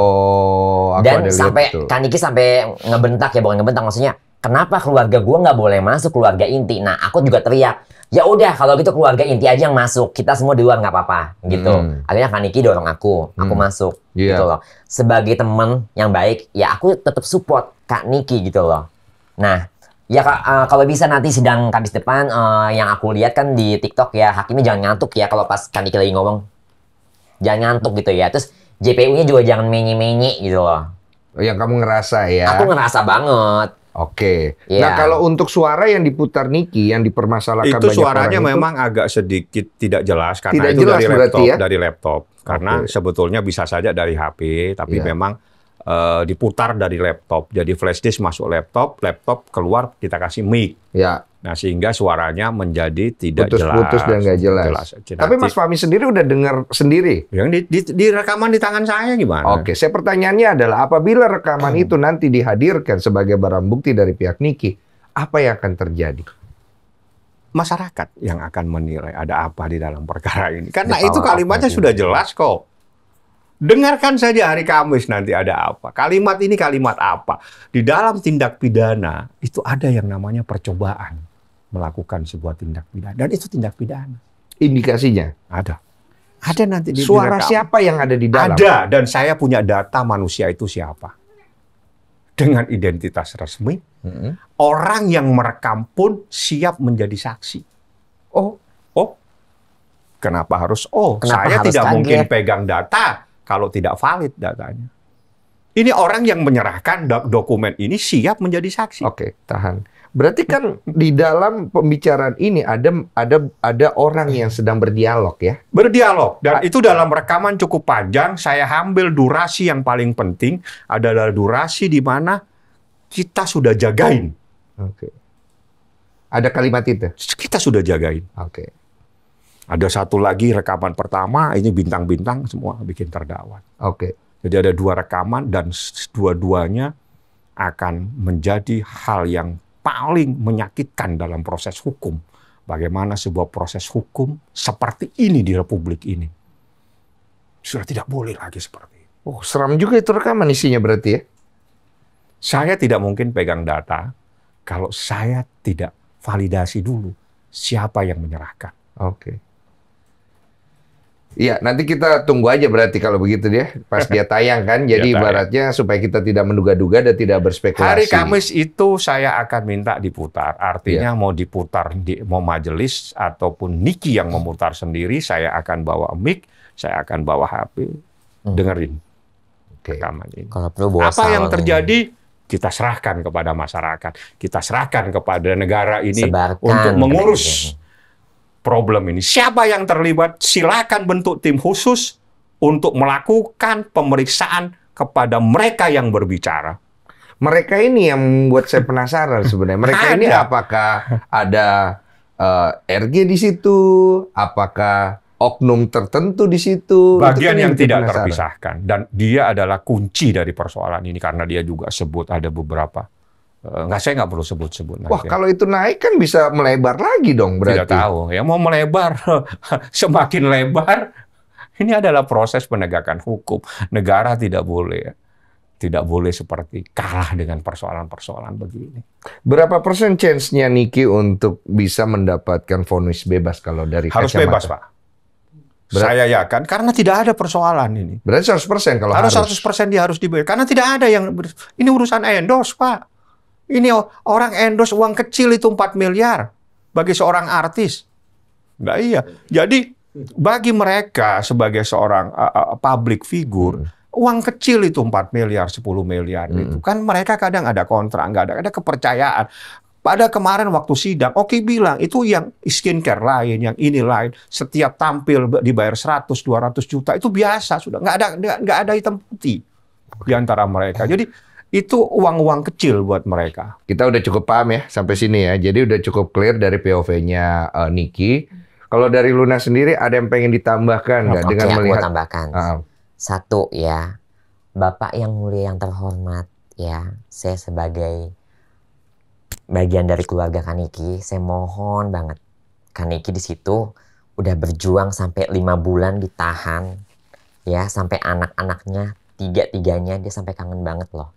Dan sampai Kaniki sampai ngebentak, ya bukan ngebentak, maksudnya kenapa keluarga gue nggak boleh masuk, keluarga inti. Nah, aku juga teriak, ya udah kalau gitu keluarga inti aja yang masuk, kita semua di luar nggak apa-apa gitu. Akhirnya Kaniki dorong aku masuk gitu loh. Sebagai teman yang baik, ya aku tetap support Kak Niki gitu loh. Nah, ya kalau bisa nanti sidang Kamis depan, yang aku lihat kan di TikTok ya, hakimnya jangan ngantuk ya kalau pas Kak Niki lagi ngomong, jangan ngantuk gitu ya. Terus JPU-nya juga jangan menye-menye gitu loh. Yang kamu ngerasa ya? Aku ngerasa banget. Oke. Nah, kalau untuk suara yang diputar Niki, yang dipermasalahkan itu banyak suaranya orang memang agak sedikit tidak jelas karena tidak itu jelas dari laptop. Karena sebetulnya bisa saja dari HP, tapi memang diputar dari laptop. Jadi flash disk masuk laptop keluar kita kasih mic. Ya. Nah, sehingga suaranya menjadi tidak putus-putus dan nggak jelas. Tapi Mas Fahmi sendiri udah dengar sendiri? Yang di rekaman di tangan saya gimana? Oke, saya pertanyaannya adalah apabila rekaman itu nanti dihadirkan sebagai barang bukti dari pihak Niki, apa yang akan terjadi? Masyarakat yang akan menilai ada apa di dalam perkara ini. Karena itu kalimatnya sudah jelas kok. Dengarkan saja hari Kamis nanti ada apa. Kalimat ini kalimat apa. Di dalam tindak pidana itu ada yang namanya percobaan melakukan sebuah tindak pidana. Dan itu tindak pidana. Indikasinya? Ada. Ada nanti di suara siapa yang ada di dalam? Ada. Dan saya punya data manusia itu siapa. Dengan identitas resmi. Orang yang merekam pun siap menjadi saksi. Oh. Kenapa harus? Saya tidak mungkin pegang data kalau tidak valid datanya. Ini orang yang menyerahkan dokumen ini siap menjadi saksi. Oke, tahan. Berarti kan di dalam pembicaraan ini ada orang yang sedang berdialog ya? Berdialog. Dan itu dalam rekaman cukup panjang. Saya ambil durasi yang paling penting adalah durasi di mana kita sudah jagain. Oke. Ada kalimat itu? Kita sudah jagain. Oke. Ada satu lagi rekaman pertama, ini bintang-bintang semua bikin terdakwa. Oke. Jadi ada dua rekaman dan dua-duanya akan menjadi hal yang paling menyakitkan dalam proses hukum. Bagaimana sebuah proses hukum seperti ini di Republik ini. Sudah tidak boleh lagi seperti itu. Oh, seram juga itu rekaman isinya berarti ya? Saya tidak mungkin pegang data kalau saya tidak validasi dulu siapa yang menyerahkan. Oke. Iya, nanti kita tunggu aja berarti kalau begitu dia pas dia tayang kan. Jadi ibaratnya supaya kita tidak menduga-duga dan tidak berspekulasi. Hari Kamis itu saya akan minta diputar. Artinya mau diputar mau majelis ataupun Niki yang memutar sendiri, saya akan bawa mic, saya akan bawa HP, dengerin rekaman ini. Apa yang terjadi kita serahkan kepada masyarakat, kita serahkan kepada negara ini untuk mengurus problem ini. Siapa yang terlibat, silakan bentuk tim khusus untuk melakukan pemeriksaan kepada mereka yang berbicara. Mereka ini yang membuat saya penasaran sebenarnya. Mereka ini apakah ada RG di situ? Apakah oknum tertentu di situ? Bagian yang tidak terpisahkan. Dan dia adalah kunci dari persoalan ini. Karena dia juga sebut ada beberapa. Saya nggak perlu sebut-sebut. Wah, kalau itu naik kan bisa melebar lagi dong berarti. Tidak tahu. Ya mau melebar, semakin lebar. Ini adalah proses penegakan hukum. Negara tidak boleh seperti kalah dengan persoalan-persoalan begini. Berapa persen chance-nya Niki untuk bisa mendapatkan vonis bebas kalau dari harus kacamata? Bebas, Pak. Saya yakin, karena tidak ada persoalan ini. Berarti 100% kalau harus. 100% dia harus dibeli. Karena tidak ada yang... Ini urusan endorse, Pak. Ini orang endorse uang kecil itu 4 miliar bagi seorang artis. Nah iya. Jadi bagi mereka sebagai seorang public figure, uang kecil itu 4 miliar, 10 miliar itu. Kan mereka kadang ada kontrak, nggak ada kepercayaan. Pada kemarin waktu sidang, Oki bilang itu yang skincare lain, yang ini lain, setiap tampil dibayar 100-200 juta itu biasa sudah, nggak ada hitam putih di antara mereka. Jadi itu uang-uang kecil buat mereka. Kita udah cukup paham ya sampai sini ya. Jadi udah cukup clear dari POV-nya Niki. Kalau dari Luna sendiri ada yang pengen ditambahkan nggak dengan melihat? Aku tambahkan. Satu ya, Bapak yang mulia yang terhormat ya, saya sebagai bagian dari keluarga Kaniki, saya mohon banget. Kaniki di situ udah berjuang sampai 5 bulan ditahan, ya, sampai anak-anaknya tiga-tiganya dia sampai kangen banget loh,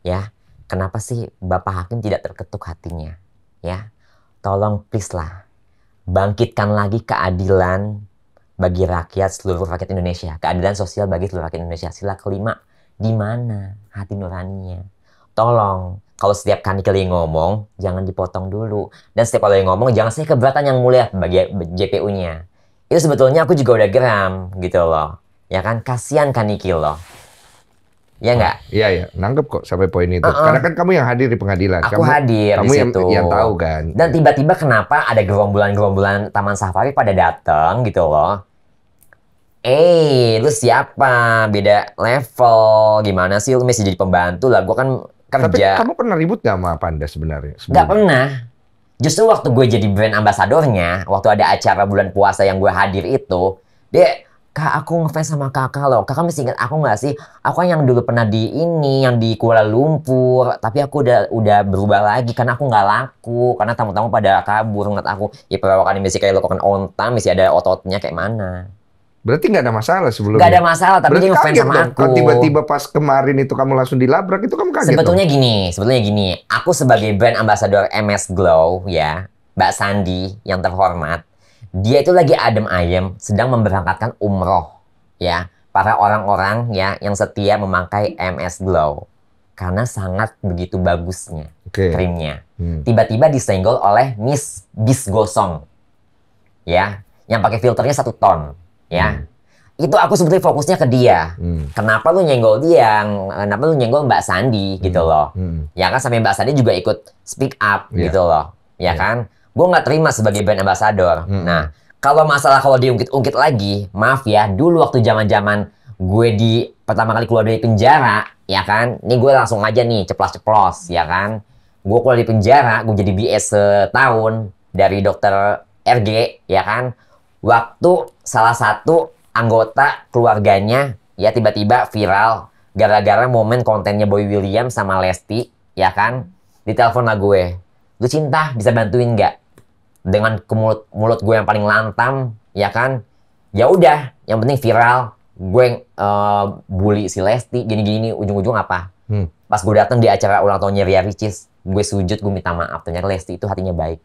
ya. Kenapa sih Bapak Hakim tidak terketuk hatinya, ya? Tolong please lah, bangkitkan lagi keadilan bagi rakyat, seluruh rakyat Indonesia, keadilan sosial bagi seluruh rakyat Indonesia. Sila kelima, di mana hati nuraninya? Tolong. Kalau setiap Kaniki ngomong, jangan dipotong dulu. Dan setiap kali ngomong, jangan saya keberatan yang mulia bagi JPU-nya. Itu sebetulnya aku juga udah geram, gitu loh. Ya kan, kasihan Kaniki loh. Ya nggak? Iya, nangkep kok sampai poin itu. Karena kan kamu yang hadir di pengadilan. Aku hadir kamu di situ. Yang tahu kan. Dan tiba-tiba kenapa ada gerombolan-gerombolan Taman Safari pada datang, gitu loh. Lu siapa? Beda level. Gimana sih? Lu mesti jadi pembantu lah. Gue kan kerja. Tapi kamu pernah ribut gak sama Panda sebenarnya? Gak pernah. Justru waktu gue jadi brand ambasadornya, waktu ada acara bulan puasa yang gue hadir itu, dia, Kak, aku ngefans sama kakak loh. Kakak mesti ingat aku gak sih? Aku yang dulu pernah di ini, yang di Kuala Lumpur. Tapi aku udah berubah lagi karena aku gak laku. Karena tamu-tamu pada kabur ngeliat aku. Ya perawakan mesti kayak lokokan onta, mesti ada ototnya kayak mana. Berarti nggak ada masalah sebelumnya? Nggak ada masalah, tapi dia ngefans sama aku. Kalau tiba-tiba pas kemarin itu kamu langsung dilabrak, itu kamu kaget Sebetulnya gini. Aku sebagai brand ambassador MS Glow, ya, Mbak Sandi yang terhormat, dia itu lagi adem ayem sedang memberangkatkan umroh, ya, para orang-orang ya yang setia memakai MS Glow. Karena sangat begitu bagusnya krimnya. Tiba-tiba disenggol oleh Miss Bis Gosong, ya, yang pakai filternya 1 ton. Ya, itu aku sebetulnya fokusnya ke dia. Kenapa lu nyenggol dia? Kenapa lu nyenggol Mbak Sandi gitu loh? Ya kan, sampai Mbak Sandi juga ikut speak up gitu loh. Ya kan? Gue nggak terima sebagai brand ambassador. Nah, kalau diungkit-ungkit lagi, maaf ya, dulu waktu zaman-zaman gue pertama kali keluar dari penjara, ya kan? Ini gue langsung aja nih ceplos-ceplos, ya kan? Gue keluar dari penjara, gue jadi BS setahun dari dokter RG, ya kan? Waktu salah satu anggota keluarganya ya tiba-tiba viral gara-gara momen kontennya Boy William sama Lesti, ya kan? Ditelepon lah gue. Lu Cinta bisa bantuin nggak? Dengan mulut gue yang paling lantam, ya kan? Ya udah, yang penting viral. Gue bully si Lesti, gini-gini, ujung-ujung apa? Pas gue datang di acara ulang tahunnya Ria Ricis, gue sujud, gue minta maaf. Ternyata Lesti itu hatinya baik.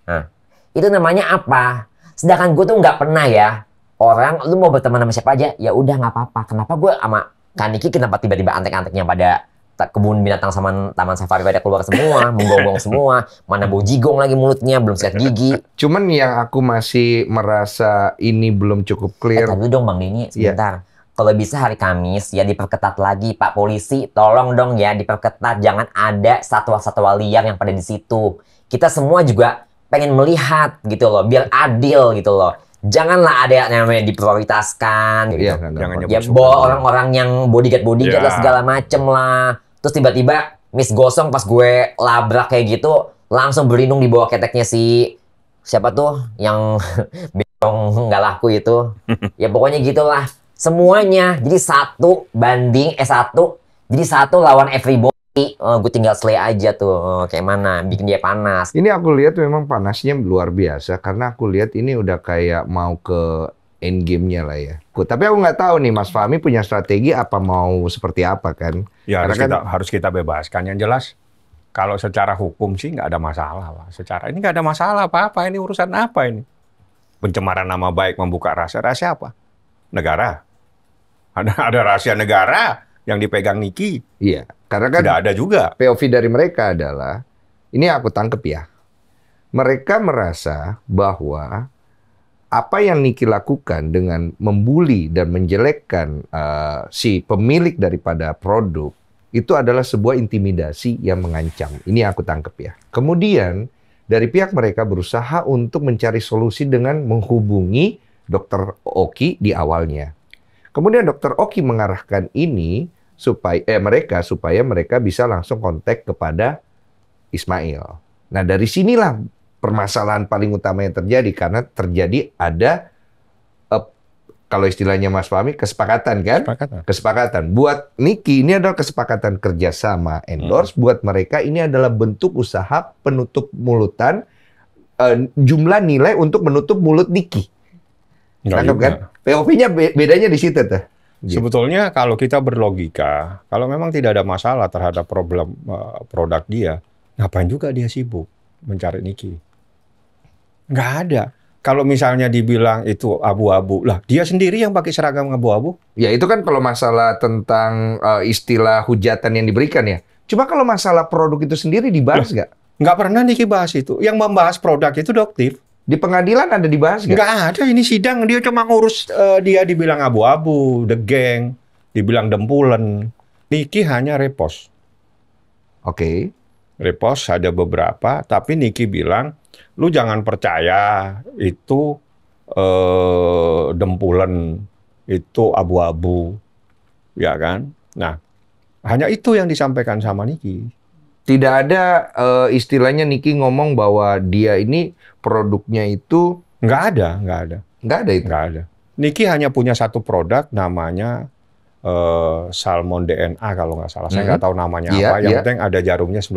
Nah, itu namanya apa? Sedangkan gue tuh nggak pernah ya, orang, lu mau berteman sama siapa aja, ya udah nggak apa-apa. Kenapa gue sama Kaniki kenapa tiba-tiba antek-anteknya pada kebun binatang sama Taman Safari pada keluar semua, menggonggong semua, mana bau jigong lagi mulutnya, belum sikat gigi. Cuman yang aku masih merasa ini belum cukup clear. Tadi dong Bang Denny, sebentar. Kalau bisa hari Kamis ya diperketat lagi, Pak Polisi, tolong dong ya diperketat, jangan ada satwa-satwa liar yang pada di situ. Kita semua juga pengen melihat gitu loh, biar adil gitu loh. Janganlah ada yang namanya diprioritaskan gitu. Ya bawa orang-orang yang bodyguard lah segala macem lah. Terus tiba-tiba Miss Gosong pas gue labrak kayak gitu, langsung berlindung di bawah keteknya si siapa tuh yang beong nggak laku itu. Ya pokoknya gitulah. Semuanya jadi 1 banding 1. Jadi 1 lawan everybody. Gue tinggal slay aja tuh, kayak mana, bikin dia panas. Ini aku lihat memang panasnya luar biasa, karena aku lihat ini udah kayak mau ke end game-nya lah ya. Tapi aku nggak tahu nih, Mas Fahmi punya strategi apa mau seperti apa kan? Ya harus kita bebaskan. Yang jelas, kalau secara hukum sih nggak ada masalah lah. Secara ini nggak ada masalah apa-apa. Ini urusan apa ini? Pencemaran nama baik, membuka rahasia apa? Negara. Ada rahasia negara yang dipegang Niki. Iya, karena kan tidak ada juga. POV dari mereka adalah, ini aku tangkep ya, mereka merasa bahwa apa yang Niki lakukan dengan membuli dan menjelekkan si pemilik daripada produk itu adalah sebuah intimidasi yang mengancam. Ini yang aku tangkap ya. Kemudian dari pihak mereka berusaha untuk mencari solusi dengan menghubungi Dr. Oki di awalnya. Kemudian Dr. Oki mengarahkan ini supaya mereka bisa langsung kontak kepada Ismail. Nah, dari sinilah permasalahan paling utama yang terjadi, karena terjadi ada kalau istilahnya Mas Fahmi, kesepakatan kan? Kesepakatan. Buat Niki ini adalah kesepakatan kerjasama endorse. Buat mereka ini adalah bentuk usaha penutup mulutan, jumlah nilai untuk menutup mulut Niki. Nangkep kan? POV-nya bedanya di situ tuh. Sebetulnya kalau kita berlogika, kalau memang tidak ada masalah terhadap problem produk dia, ngapain juga dia sibuk mencari Niki? Nggak ada. Kalau misalnya dibilang itu abu-abu, lah dia sendiri yang pakai seragam abu-abu. Ya itu kan kalau masalah tentang istilah hujatan yang diberikan ya. Cuma kalau masalah produk itu sendiri dibahas nggak? Nggak pernah Niki bahas itu. Yang membahas produk itu Doktif. Di pengadilan ada dibahas nggak? Nggak ada, ini sidang. Dia cuma ngurus, dia dibilang abu-abu, the gang, dibilang dempulen. Niki hanya repost. Oke. Repost ada beberapa, tapi Niki bilang, lu jangan percaya itu dempulen, itu abu-abu, ya kan? Nah, hanya itu yang disampaikan sama Niki. Tidak ada istilahnya Niki ngomong bahwa dia ini produknya itu nggak ada itu. Nggak ada. Niki hanya punya satu produk namanya Salmon DNA kalau nggak salah. Saya nggak tahu namanya apa. Yang penting ada jarumnya 19.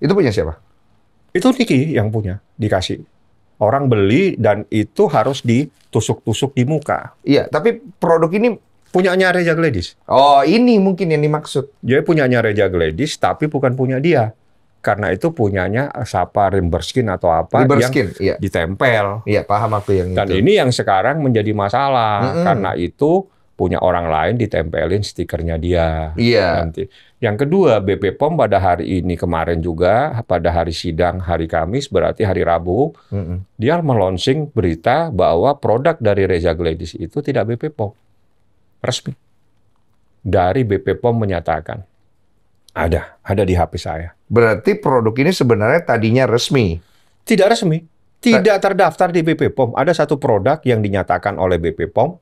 Itu punya siapa? Itu Niki yang punya, dikasih. Orang beli dan itu harus ditusuk-tusuk di muka. Iya, tapi produk ini punyanya Reza Gladys. Oh, ini mungkin yang dimaksud. Dia punyanya Reza Gladys, tapi bukan punya dia. Karena itu punyanya siapa, Rimberskin atau apa Rimberskin, yang ditempel. Iya, paham aku yang Dan itu. ini yang sekarang menjadi masalah. Karena itu punya orang lain ditempelin stikernya dia. Iya. Nanti. Yang kedua, BP POM pada hari ini kemarin juga, pada hari sidang hari Kamis, berarti hari Rabu, dia melonsing berita bahwa produk dari Reza Gladys itu tidak BP POM. Resmi. Dari BP POM menyatakan. Ada di HP saya. Berarti produk ini sebenarnya tadinya resmi? Tidak resmi. Tidak terdaftar di BP POM. Ada satu produk yang dinyatakan oleh BP POM.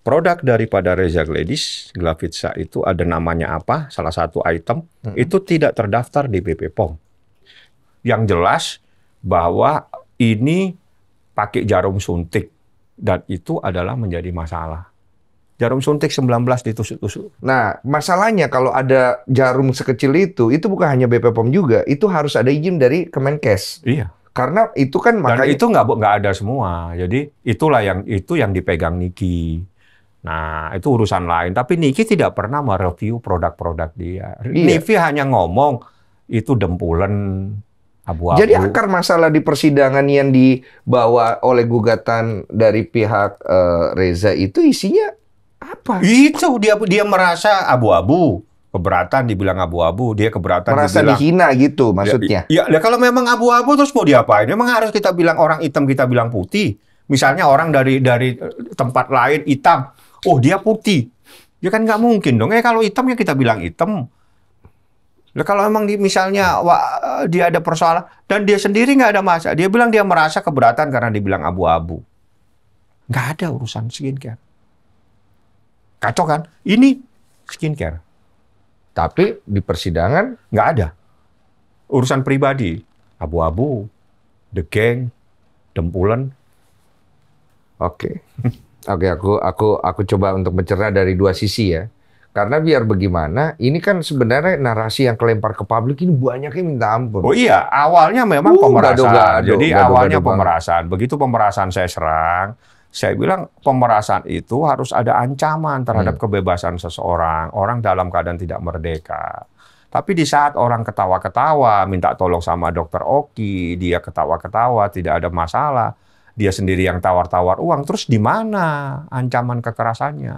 Produk daripada Reza Gladys, Glavitsa itu ada namanya apa, salah satu item, itu tidak terdaftar di BP POM. Yang jelas bahwa ini pakai jarum suntik, dan itu adalah menjadi masalah. Jarum suntik 19 ditusuk-tusuk. Nah, masalahnya kalau ada jarum sekecil itu bukan hanya BP POM juga, itu harus ada izin dari Kemenkes. Iya. Karena itu kan makanya... Dan itu nggak ada semua. Jadi itulah yang dipegang Niki. Nah, itu urusan lain. Tapi Niki tidak pernah mereview produk-produk dia. Iya. Niki hanya ngomong itu dempulen abu-abu. Jadi akar masalah di persidangan yang dibawa oleh gugatan dari pihak Reza itu isinya apa? Itu dia merasa abu-abu. Keberatan dibilang abu-abu, dia keberatan merasa dibilang dihina gitu maksudnya. Ya, kalau memang abu-abu terus mau diapain? Memang harus kita bilang orang hitam, kita bilang putih. Misalnya orang dari tempat lain hitam, oh dia putih. Ya kan nggak mungkin dong. Kalau hitam ya kita bilang hitam. Nah, kalau memang misalnya dia ada persoalan dan dia sendiri nggak ada masalah, dia bilang dia merasa keberatan karena dibilang abu-abu. Nggak ada urusan skincare. Kacau kan? Ini skincare. Tapi di persidangan nggak ada. Urusan pribadi, abu-abu, the gang, dempulen. Oke, aku coba untuk mencerna dari dua sisi ya. Karena biar bagaimana, ini kan sebenarnya narasi yang kelempar ke publik ini banyaknya minta ampun. Oh iya, awalnya memang pemerasan. Gado-gado, Jadi awalnya pemerasan. Begitu pemerasan saya serang, saya bilang pemerasan itu harus ada ancaman terhadap kebebasan seseorang. Orang dalam keadaan tidak merdeka. Tapi di saat orang ketawa-ketawa, minta tolong sama Dokter Oki, dia ketawa-ketawa, tidak ada masalah. Dia sendiri yang tawar-tawar uang, terus di mana ancaman kekerasannya?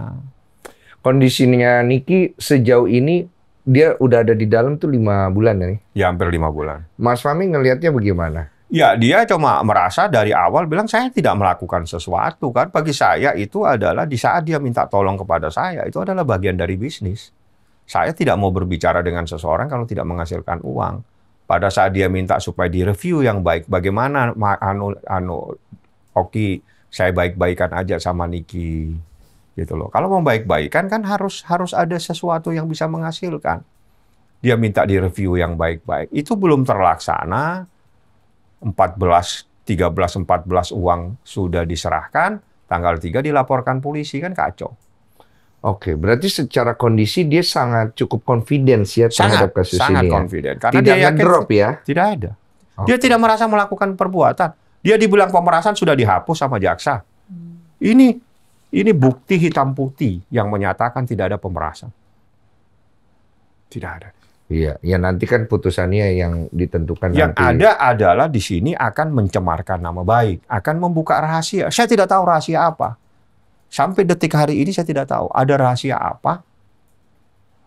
Kondisinya Niki sejauh ini, dia udah ada di dalam tuh 5 bulan ya nih? Ya, hampir 5 bulan. Mas Fahmi ngelihatnya bagaimana? Ya, dia cuma merasa dari awal bilang saya tidak melakukan sesuatu kan. Bagi saya itu adalah di saat dia minta tolong kepada saya, itu adalah bagian dari bisnis. Saya tidak mau berbicara dengan seseorang kalau tidak menghasilkan uang. Pada saat dia minta supaya direview yang baik, bagaimana Oki, saya baik-baikan aja sama Niki gitu loh. Kalau mau baik-baikan kan harus ada sesuatu yang bisa menghasilkan. Dia minta direview yang baik-baik. Itu belum terlaksana. 13, 14 uang sudah diserahkan, tanggal 3 dilaporkan polisi, kan kacau. Oke, berarti secara kondisi dia sangat cukup confidence ya terhadap kasus sangat ini ya? confident. Karena Tidak dia yakin ngedrop ya? Tidak ada. Dia tidak merasa melakukan perbuatan. Dia dibilang pemerasan sudah dihapus sama jaksa. Ini bukti hitam putih yang menyatakan tidak ada pemerasan. Tidak ada. Iya, ya nanti kan putusannya yang ditentukan Yang nanti. ada adalah di sini akan mencemarkan nama baik, akan membuka rahasia. Saya tidak tahu rahasia apa. Sampai detik hari ini saya tidak tahu ada rahasia apa.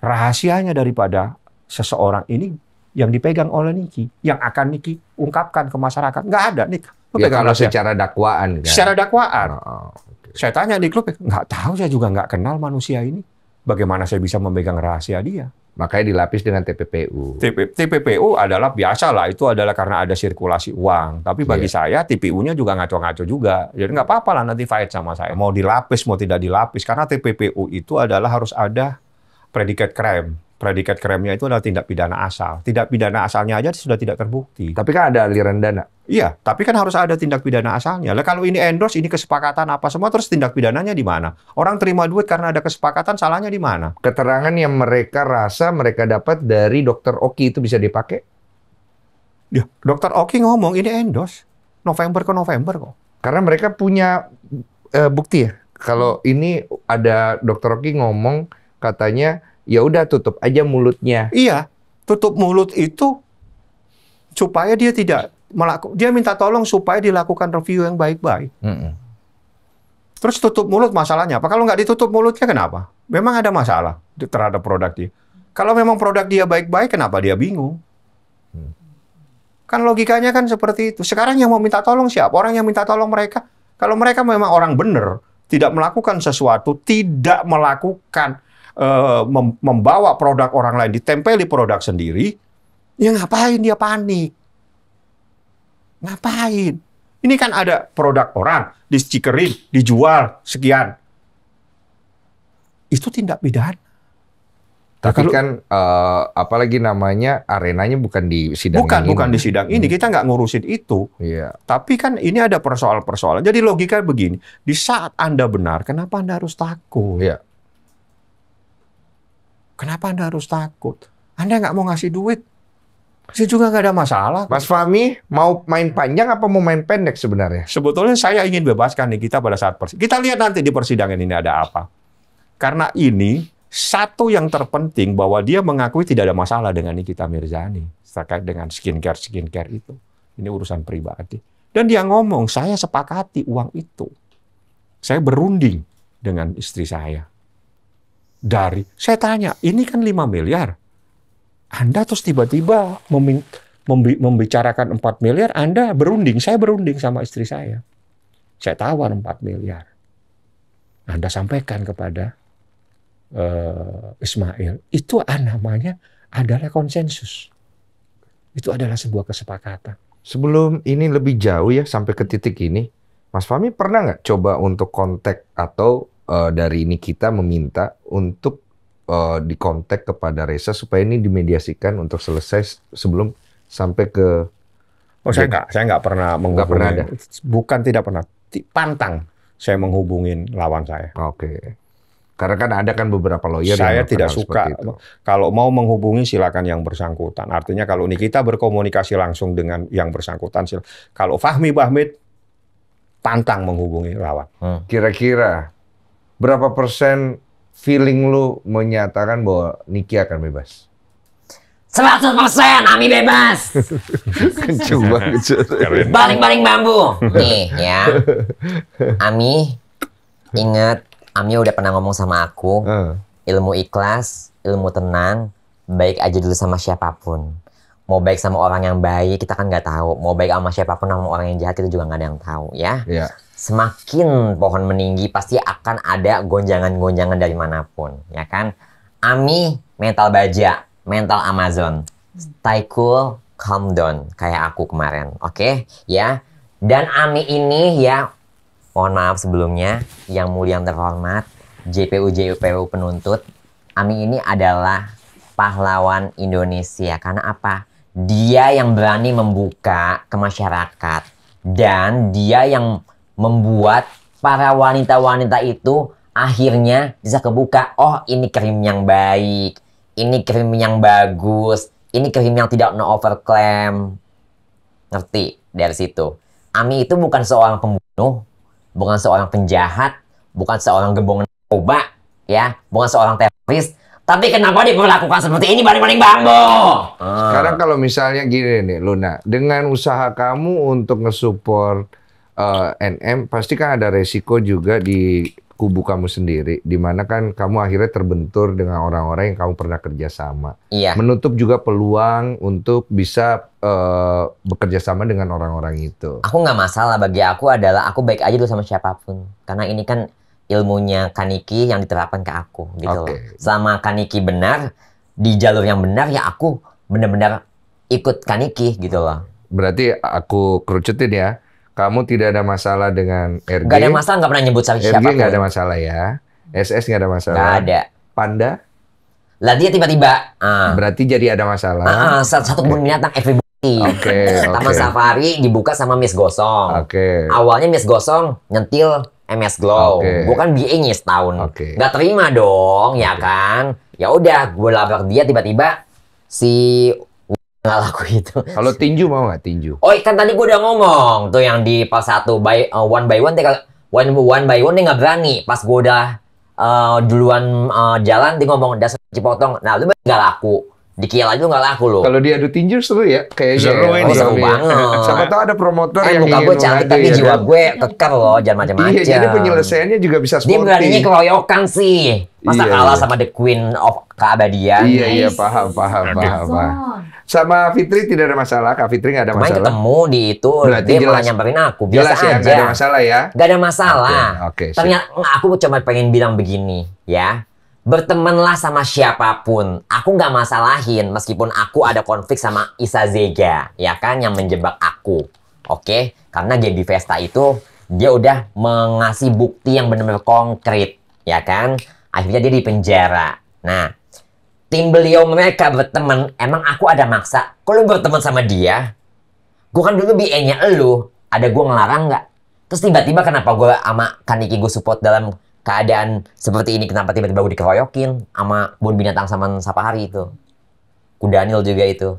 Rahasianya daripada seseorang ini yang dipegang oleh Niki, yang akan Niki ungkapkan ke masyarakat. Nggak ada, Nik. Ya kalau secara dakwaan kan. Secara dakwaan. Okay. Saya tanya di klub, nggak tahu, saya juga nggak kenal manusia ini. Bagaimana saya bisa memegang rahasia dia? Makanya dilapis dengan TPPU. TPPU adalah biasa lah, itu adalah karena ada sirkulasi uang. Tapi bagi saya TPU-nya juga ngaco-ngaco juga. Jadi nggak apa-apa lah nanti fight sama saya. Mau dilapis, mau tidak dilapis. Karena TPPU itu adalah harus ada predikat crime. Predikat crime-nya itu adalah tindak pidana asal. Tindak pidana asalnya aja sudah tidak terbukti. Tapi kan ada aliran dana. Iya, tapi kan harus ada tindak pidana asalnya. Lah kalau ini endorse, ini kesepakatan apa semua, terus tindak pidananya di mana? Orang terima duit karena ada kesepakatan, salahnya di mana? Keterangan yang mereka rasa mereka dapat dari Dokter Oki itu bisa dipakai? Ya, Dokter Oki ngomong ini endorse. November ke November kok. Karena mereka punya bukti ya. Kalau ini ada Dokter Oki ngomong katanya ya udah tutup aja mulutnya. Iya, tutup mulut itu supaya dia tidak dia minta tolong supaya dilakukan review yang baik-baik. Terus tutup mulut masalahnya apa? Kalau nggak ditutup mulutnya kenapa? Memang ada masalah terhadap produk dia. Kalau memang produk dia baik-baik, kenapa dia bingung? Kan logikanya kan seperti itu. Sekarang yang mau minta tolong siapa? Orang yang minta tolong mereka. Kalau mereka memang orang benar, tidak melakukan sesuatu, tidak melakukan membawa produk orang lain, ditempeli produk sendiri, ya ngapain dia panik? Ngapain? Ini kan ada produk orang, di-stikerin, dijual, sekian. Itu tindak pidana. Tapi kan apalagi namanya arenanya bukan di sidang ini. Bukan di sidang ini, kita nggak ngurusin itu. Iya. Tapi kan ini ada persoalan-persoalan. Jadi logika begini, di saat Anda benar, kenapa Anda harus takut? Iya. Kenapa Anda harus takut? Anda nggak mau ngasih duit, saya juga nggak ada masalah. Mas Fahmi, mau main panjang apa mau main pendek sebenarnya? Sebetulnya saya ingin bebaskan nih kita pada saat persidangan. Kita lihat nanti di persidangan ini ada apa. Karena ini satu yang terpenting bahwa dia mengakui tidak ada masalah dengan Nikita Mirzani terkait dengan skincare itu. Ini urusan pribadi. Dan dia ngomong, saya sepakati uang itu. Saya berunding dengan istri saya. Saya tanya, ini kan 5 miliar. Anda terus tiba-tiba membicarakan 4 miliar, Anda berunding. Saya berunding sama istri saya. Saya tawar 4 miliar. Anda sampaikan kepada Ismail. Itu namanya adalah konsensus. Itu adalah sebuah kesepakatan. Sebelum ini lebih jauh ya, sampai ke titik ini, Mas Fahmi pernah nggak coba untuk kontak atau dari ini kita meminta untuk dikontak kepada Reza supaya ini dimediasikan untuk selesai sebelum sampai ke... Saya nggak pernah menghubungi. Nggak pernah ada? Bukan tidak pernah. Pantang saya menghubungin lawan saya. Oke. Karena kan ada kan beberapa lawyer saya yang tidak suka. Kalau mau menghubungi silakan yang bersangkutan. Artinya kalau Nikita berkomunikasi langsung dengan yang bersangkutan. Kalau Fahmi Bahmid, pantang menghubungi lawan. Kira-kira berapa persen feeling lu menyatakan bahwa Niki akan bebas? 100% Ami bebas. Kenceng banget. Baling-baling bambu. Nih ya. Ami, ingat, Ami udah pernah ngomong sama aku, ilmu ikhlas, ilmu tenang, baik aja dulu sama siapapun. Mau baik sama orang yang baik, kita kan nggak tahu. Mau baik sama siapapun, sama orang yang jahat, kita juga nggak ada yang tahu, ya. Semakin pohon meninggi, pasti akan ada gonjangan-gonjangan dari manapun, ya kan? Ami, mental baja, mental Amazon. Stay cool, calm down, kayak aku kemarin, oke? Ya. Dan Ami ini, ya, mohon maaf sebelumnya, yang mulia yang terhormat, JPU penuntut, Ami ini adalah pahlawan Indonesia. Karena apa? Dia yang berani membuka ke masyarakat. Dan dia yang membuat para wanita-wanita itu akhirnya bisa kebuka. Oh, ini krim yang baik. Ini krim yang bagus. Ini krim yang tidak no overclaim. Ngerti? Dari situ. Ami itu bukan seorang pembunuh. Bukan seorang penjahat. Bukan seorang gembong narkoba. Ya, bukan seorang teroris. Tapi kenapa diperlakukan seperti ini baling-baling bambu? Sekarang kalau misalnya gini nih, Luna, dengan usaha kamu untuk nge-support NM, pasti kan ada resiko juga di kubu kamu sendiri, di mana kan kamu akhirnya terbentur dengan orang-orang yang kamu pernah kerjasama. Iya. Menutup juga peluang untuk bisa bekerja sama dengan orang-orang itu. Aku nggak masalah, bagi aku adalah aku baik aja dulu sama siapapun. Karena ini kan ilmunya Kaniki yang diterapkan ke aku gitu loh. Sama Kaniki benar di jalur yang benar, ya aku benar-benar ikut Kaniki gitu loh. Berarti aku kerucutin ya, kamu tidak ada masalah dengan RG? Gak ada masalah, nggak pernah nyebut siapa. RG nggak ada masalah ya, SS nggak ada masalah. Nggak ada. Panda? Lah dia tiba-tiba. Berarti jadi ada masalah. Satu kebun binatang everybody. Taman Safari dibuka sama Miss Gosong. Awalnya Miss Gosong nyentil MS Glow, gue kan BA-nya setahun, nggak terima dong, ya kan? Ya udah, gue labrak dia, tiba-tiba si nggak laku itu. Kalau tinju mau nggak tinju? Oh, kan tadi gue udah ngomong tuh yang di pas 1 one by one, one by one dia nggak berani. Pas gue udah duluan jalan, dia ngomong dasar cipotong. Nah, lu nggak laku. Di Kiel aja nggak laku loh. Kalau dia adu tinju seru ya, kayaknya. Seru banget. Siapa tahu ada promotor yang muka gue cantik tapi ya jiwa kan? gue kekar loh, jangan macam-macam. Iya, jadi penyelesaiannya juga bisa sporty. Dia beraninya keroyokan sih. Masa kalah sama The Queen of Keabadian. Iya, paham. Sama Fitri tidak ada masalah, Kak Fitri nggak ada masalah. Main ketemu di itu, berarti dia malah nyamperin aku, biasa jelas ya, aja. Nggak ada masalah ya? Nggak ada masalah. Ternyata aku cuma pengen bilang begini, ya. Bertemanlah sama siapapun. Aku nggak masalahin meskipun aku ada konflik sama Isa Zega, ya kan, yang menjebak aku. Oke? Karena Gaby Vesta itu dia udah mengasih bukti yang benar-benar konkret, ya kan? Akhirnya dia di penjara. Nah, tim beliau mereka berteman, emang aku ada maksa? Kalau berteman sama dia, gue kan dulu BA-nya elu, ada gue ngelarang nggak? Terus tiba-tiba kenapa gue sama Kaniki gue support dalam keadaan seperti ini, kenapa tiba-tiba gue dikeroyokin sama Kebun Binatang Saman Sapahari itu. Kudanil juga itu.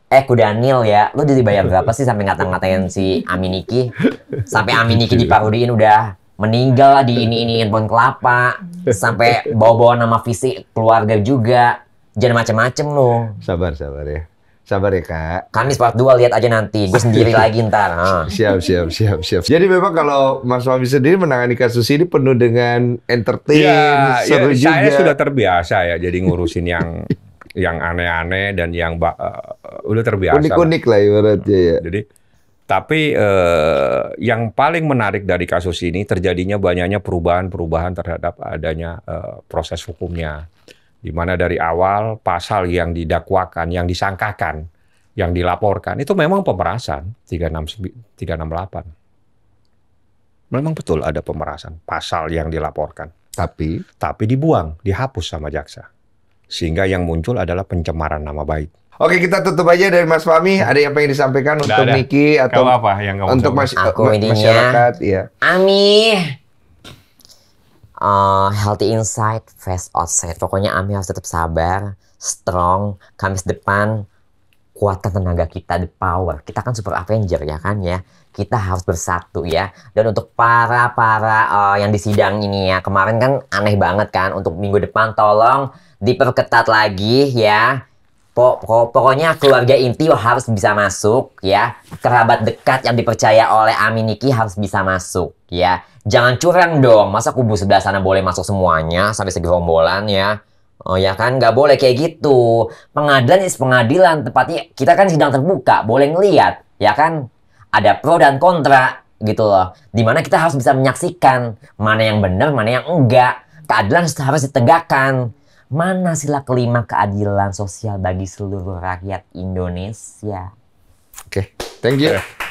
Kudanil ya, lu dibayar berapa sih sampai ngata-ngatain si Aminiki? Sampai Aminiki diparudiin udah meninggal lah, di ini-iniin pohon kelapa. Sampai bawa-bawa nama visi keluarga juga. Jangan macem-macem lu. Sabar ya. Sabar ya, Kak. Kamis part 2 lihat aja nanti. Gue sendiri lagi ntar. Siap. Jadi memang kalau Mas Fahmi sendiri menangani kasus ini penuh dengan entertain, seru juga. Saya sudah terbiasa ya jadi ngurusin yang aneh-aneh dan yang udah terbiasa. Unik-unik lah ibaratnya ya. Jadi tapi yang paling menarik dari kasus ini terjadinya banyaknya perubahan-perubahan terhadap adanya proses hukumnya. Di mana dari awal pasal yang didakwakan, yang disangkakan, yang dilaporkan itu memang pemerasan 368. Memang betul ada pemerasan pasal yang dilaporkan. Tapi dibuang, dihapus sama jaksa. Sehingga yang muncul adalah pencemaran nama baik. Oke, kita tutup aja dari Mas Fahmi. Ada yang pengen disampaikan untuk Niki atau apa yang untuk masyarakat? Ya. Ami. Healthy inside, fast outside. Pokoknya Ami harus tetap sabar, strong. Kamis depan kuatkan tenaga kita, the power. Kita kan super avenger ya kan ya. Kita harus bersatu ya. Dan untuk para yang di sidang ini ya, kemarin kan aneh banget kan. Untuk minggu depan tolong diperketat lagi ya. Pokoknya keluarga inti harus bisa masuk ya. Kerabat dekat yang dipercaya oleh Aminiki harus bisa masuk ya. Jangan curang dong. Masa kubu sebelah sana boleh masuk semuanya sampai segerombolan ya. Oh ya kan, nggak boleh kayak gitu. Pengadilan is pengadilan, tepatnya kita kan sidang terbuka, boleh ngelihat, ya kan? Ada pro dan kontra gitu loh. Dimana kita harus bisa menyaksikan mana yang benar, mana yang enggak. Keadilan harus ditegakkan. Mana sila kelima keadilan sosial bagi seluruh rakyat Indonesia? Oke, thank you.